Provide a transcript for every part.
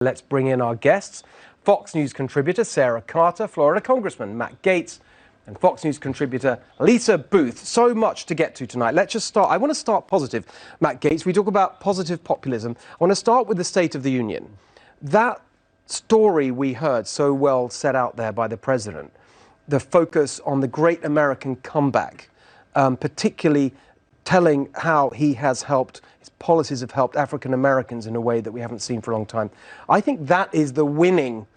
Let's bring in our guests. Fox News contributor Sarah Carter, Florida Congressman Matt Gaetz, and Fox News contributor Lisa Booth. So much to get to tonight. Let's just start. I want to start positive. Matt Gaetz, we talk about positive populism. I want to start with the State of the Union. That story we heard so well set out there by the president, the focus on the great American comeback, particularly telling how he has helped, his policies have helped African Americans in a way that we haven't seen for a long time. I think that is the winning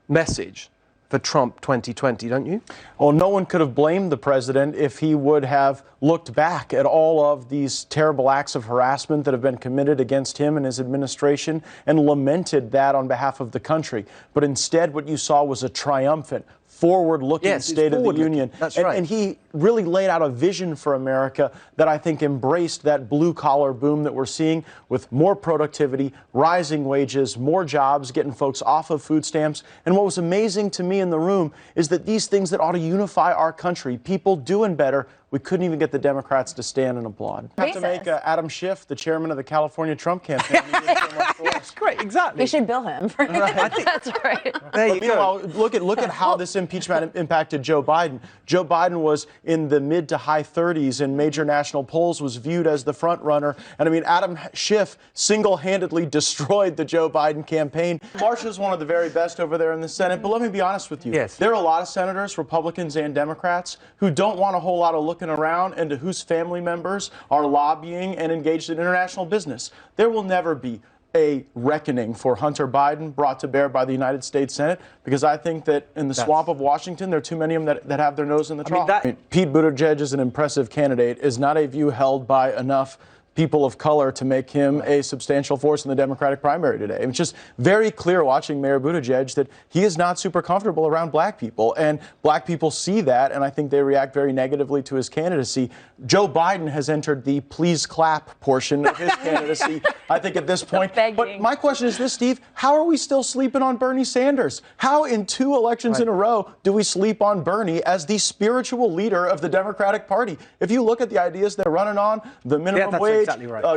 message for Trump 2020, don't you? Well, no one could have blamed the president if he would have looked back at all of these terrible acts of harassment that have been committed against him and his administration and lamented that on behalf of the country. But instead, what you saw was a triumphant, forward-looking State of the Union. That's right. And he really laid out a vision for America that I think embraced that blue-collar boom that we're seeing with more productivity, rising wages, more jobs, getting folks off of food stamps. And what was amazing to me in the room is that these things that ought to unify our country, people doing better, we couldn't even get the Democrats to stand and applaud. I have to make Adam Schiff the chairman of the California Trump campaign. That's great, exactly. We should bill him for I think that's right. There you go. Look at how this impeachment impacted Joe Biden. Joe Biden was in the mid to high 30s in major national polls, was viewed as the front runner. And I mean, Adam Schiff single-handedly destroyed the Joe Biden campaign. Marsha's one of the very best over there in the Senate. But let me be honest with you. Yes. There are a lot of senators, Republicans and Democrats, who don't want a whole lot of looking around into whose family members are lobbying and engaged in international business. There will never be a reckoning for Hunter Biden brought to bear by the United States Senate, because I think that in the swamp of Washington, there are too many of them that have their nose in the trough. Pete Buttigieg is an impressive candidate, is not a view held by enough people of color to make him a substantial force in the Democratic primary today. It's just very clear watching Mayor Buttigieg that he is not super comfortable around black people, and black people see that, and I think they react very negatively to his candidacy. Joe Biden has entered the please clap portion of his candidacy, I think, at this point. But my question is this, Steve, how are we still sleeping on Bernie Sanders? How in 2 elections in a row do we sleep on Bernie as the spiritual leader of the Democratic Party? If you look at the ideas they're running on, the minimum wage,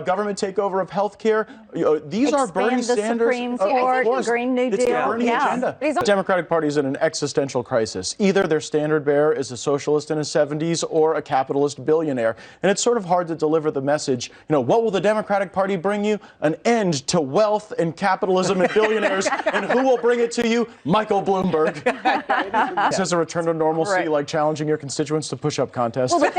government takeover of health care. These are Bernie Sanders. Supreme Court, Green New Deal. It's the Bernie agenda. The Democratic Party is in an existential crisis. Either their standard bearer is a socialist in his 70s or a capitalist billionaire. And it's sort of hard to deliver the message, what will the Democratic Party bring you? An end to wealth and capitalism and billionaires. And who will bring it to you? Michael Bloomberg. This is a return to normalcy, like challenging your constituents to push-up contests. Well, but